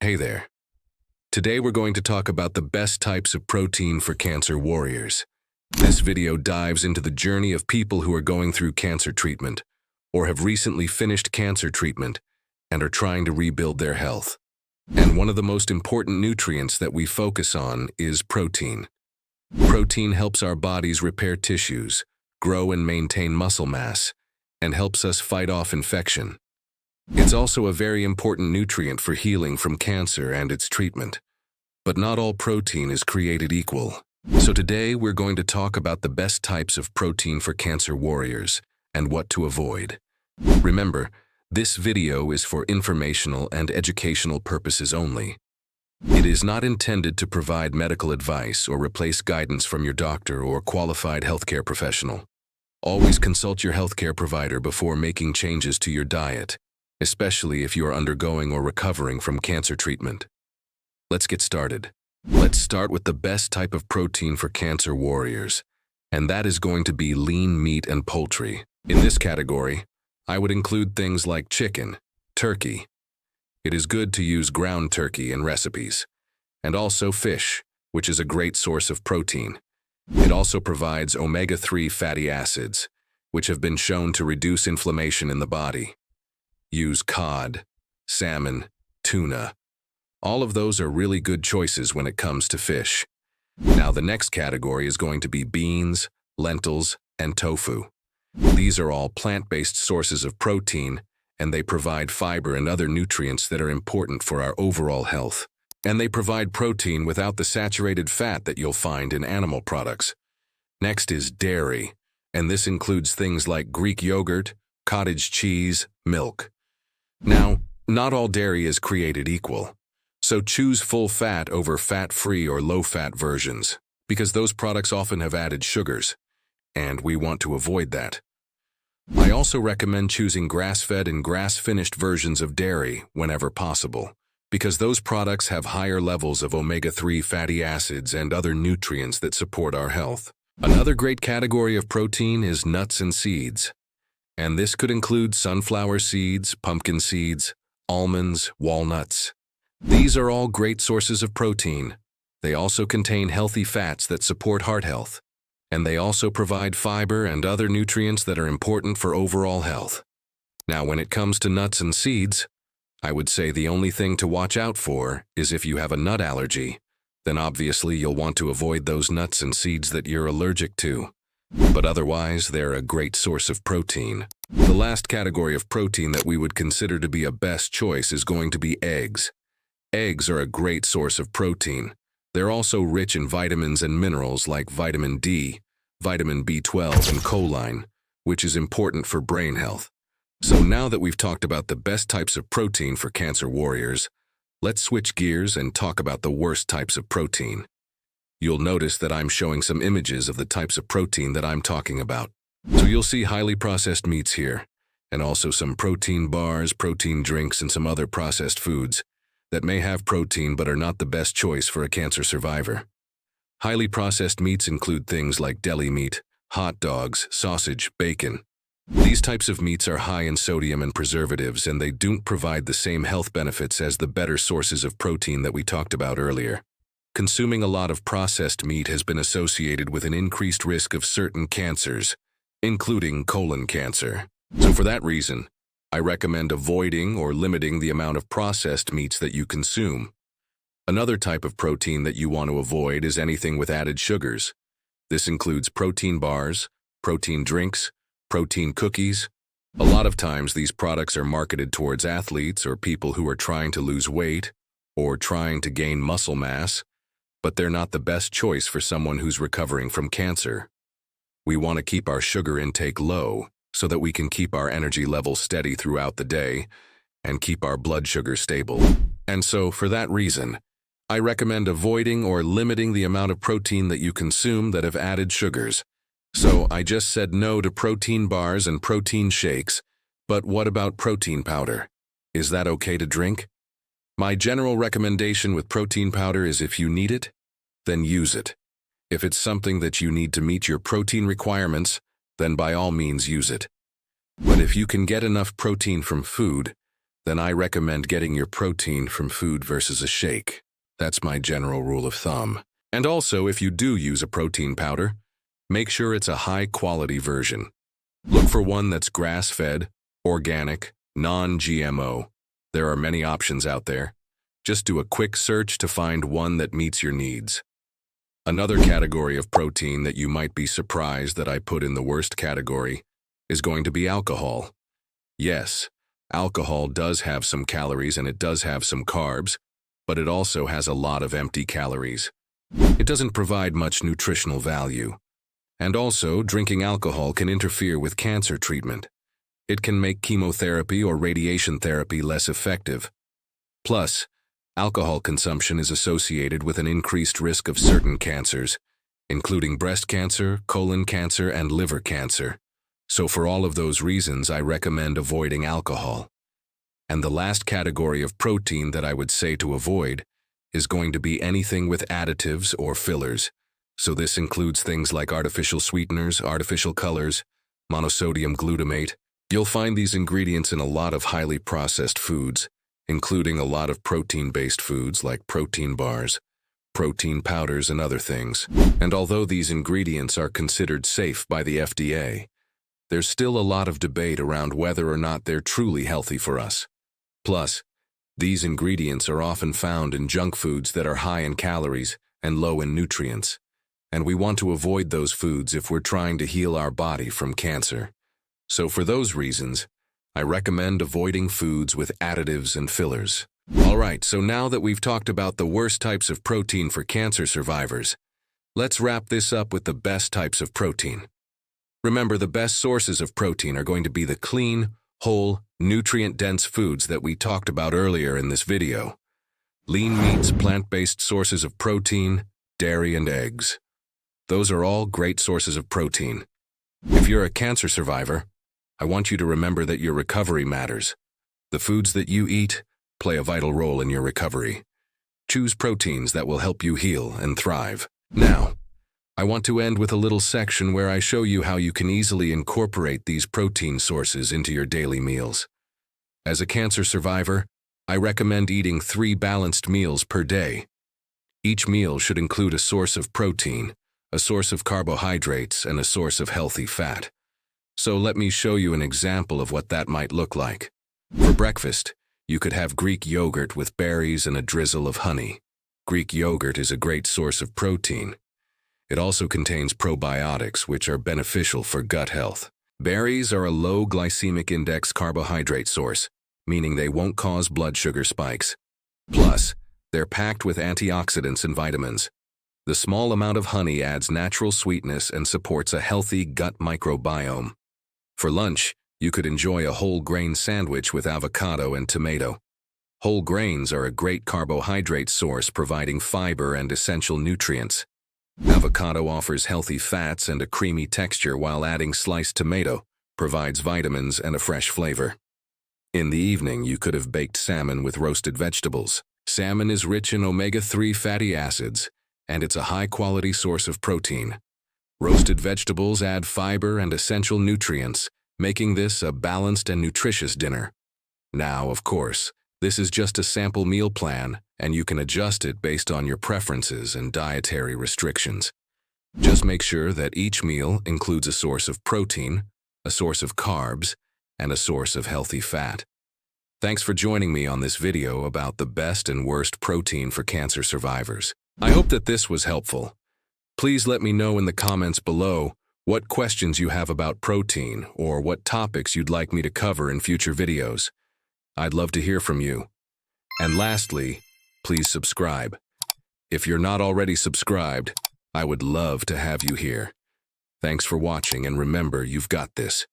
Hey there. Today we're going to talk about the best types of protein for cancer warriors. This video dives into the journey of people who are going through cancer treatment or have recently finished cancer treatment and are trying to rebuild their health. And one of the most important nutrients that we focus on is protein. Protein helps our bodies repair tissues, grow and maintain muscle mass, and helps us fight off infection. It's also a very important nutrient for healing from cancer and its treatment. But not all protein is created equal. So today we're going to talk about the best types of protein for cancer warriors and what to avoid. Remember, this video is for informational and educational purposes only. It is not intended to provide medical advice or replace guidance from your doctor or qualified healthcare professional. Always consult your healthcare provider before making changes to your diet, especially if you are undergoing or recovering from cancer treatment. Let's get started. Let's start with the best type of protein for cancer warriors, and that is going to be lean meat and poultry. In this category, I would include things like chicken, turkey. It is good to use ground turkey in recipes, and also fish, which is a great source of protein. It also provides omega-3 fatty acids, which have been shown to reduce inflammation in the body. Use cod, salmon, tuna. All of those are really good choices when it comes to fish. Now the next category is going to be beans, lentils, and tofu. These are all plant-based sources of protein, and they provide fiber and other nutrients that are important for our overall health. And they provide protein without the saturated fat that you'll find in animal products. Next is dairy, and this includes things like Greek yogurt, cottage cheese, milk. Now, not all dairy is created equal, so choose full fat over fat-free or low-fat versions, because those products often have added sugars, and we want to avoid that. I also recommend choosing grass-fed and grass-finished versions of dairy whenever possible, because those products have higher levels of omega-3 fatty acids and other nutrients that support our health. Another great category of protein is nuts and seeds, and this could include sunflower seeds, pumpkin seeds, almonds, walnuts. These are all great sources of protein. They also contain healthy fats that support heart health, and they also provide fiber and other nutrients that are important for overall health. Now, when it comes to nuts and seeds, I would say the only thing to watch out for is if you have a nut allergy, then obviously you'll want to avoid those nuts and seeds that you're allergic to. But otherwise, they're a great source of protein. The last category of protein that we would consider to be a best choice is going to be eggs. Eggs are a great source of protein. They're also rich in vitamins and minerals like vitamin D, vitamin B12, and choline, which is important for brain health. So now that we've talked about the best types of protein for cancer warriors, let's switch gears and talk about the worst types of protein. You'll notice that I'm showing some images of the types of protein that I'm talking about. So you'll see highly processed meats here, and also some protein bars, protein drinks, and some other processed foods that may have protein but are not the best choice for a cancer survivor. Highly processed meats include things like deli meat, hot dogs, sausage, bacon. These types of meats are high in sodium and preservatives, and they don't provide the same health benefits as the better sources of protein that we talked about earlier. Consuming a lot of processed meat has been associated with an increased risk of certain cancers, including colon cancer. So for that reason, I recommend avoiding or limiting the amount of processed meats that you consume. Another type of protein that you want to avoid is anything with added sugars. This includes protein bars, protein drinks, protein cookies. A lot of times these products are marketed towards athletes or people who are trying to lose weight or trying to gain muscle mass, but they're not the best choice for someone who's recovering from cancer. We want to keep our sugar intake low so that we can keep our energy level steady throughout the day and keep our blood sugar stable. And so, for that reason, I recommend avoiding or limiting the amount of protein that you consume that have added sugars. So, I just said no to protein bars and protein shakes, but what about protein powder? Is that okay to drink? My general recommendation with protein powder is if you need it, then use it. If it's something that you need to meet your protein requirements, then by all means use it. But if you can get enough protein from food, then I recommend getting your protein from food versus a shake. That's my general rule of thumb. And also, if you do use a protein powder, make sure it's a high-quality version. Look for one that's grass-fed, organic, non-GMO. There are many options out there. Just do a quick search to find one that meets your needs. Another category of protein that you might be surprised that I put in the worst category is going to be alcohol. Yes, alcohol does have some calories and it does have some carbs, but it also has a lot of empty calories. It doesn't provide much nutritional value. And also, drinking alcohol can interfere with cancer treatment. It can make chemotherapy or radiation therapy less effective. Plus, alcohol consumption is associated with an increased risk of certain cancers, including breast cancer, colon cancer, and liver cancer. So for all of those reasons, I recommend avoiding alcohol. And the last category of protein that I would say to avoid is going to be anything with additives or fillers. So this includes things like artificial sweeteners, artificial colors, monosodium glutamate. You'll find these ingredients in a lot of highly processed foods, including a lot of protein-based foods like protein bars, protein powders, and other things. And although these ingredients are considered safe by the FDA, there's still a lot of debate around whether or not they're truly healthy for us. Plus, these ingredients are often found in junk foods that are high in calories and low in nutrients, and we want to avoid those foods if we're trying to heal our body from cancer. So for those reasons, I recommend avoiding foods with additives and fillers. Alright, so now that we've talked about the worst types of protein for cancer survivors, let's wrap this up with the best types of protein. Remember, the best sources of protein are going to be the clean, whole, nutrient-dense foods that we talked about earlier in this video. Lean meats, plant-based sources of protein, dairy, and eggs. Those are all great sources of protein. If you're a cancer survivor, I want you to remember that your recovery matters. The foods that you eat play a vital role in your recovery. Choose proteins that will help you heal and thrive. Now, I want to end with a little section where I show you how you can easily incorporate these protein sources into your daily meals. As a cancer survivor, I recommend eating 3 balanced meals per day. Each meal should include a source of protein, a source of carbohydrates, and a source of healthy fat. So let me show you an example of what that might look like. For breakfast, you could have Greek yogurt with berries and a drizzle of honey. Greek yogurt is a great source of protein. It also contains probiotics, which are beneficial for gut health. Berries are a low glycemic index carbohydrate source, meaning they won't cause blood sugar spikes. Plus, they're packed with antioxidants and vitamins. The small amount of honey adds natural sweetness and supports a healthy gut microbiome. For lunch, you could enjoy a whole grain sandwich with avocado and tomato. Whole grains are a great carbohydrate source, providing fiber and essential nutrients. Avocado offers healthy fats and a creamy texture, while adding sliced tomato provides vitamins and a fresh flavor. In the evening, you could have baked salmon with roasted vegetables. Salmon is rich in omega-3 fatty acids, and it's a high-quality source of protein. Roasted vegetables add fiber and essential nutrients, making this a balanced and nutritious dinner. Now, of course, this is just a sample meal plan, and you can adjust it based on your preferences and dietary restrictions. Just make sure that each meal includes a source of protein, a source of carbs, and a source of healthy fat. Thanks for joining me on this video about the best and worst protein for cancer survivors. I hope that this was helpful. Please let me know in the comments below what questions you have about protein or what topics you'd like me to cover in future videos. I'd love to hear from you. And lastly, please subscribe. If you're not already subscribed, I would love to have you here. Thanks for watching, and remember, you've got this.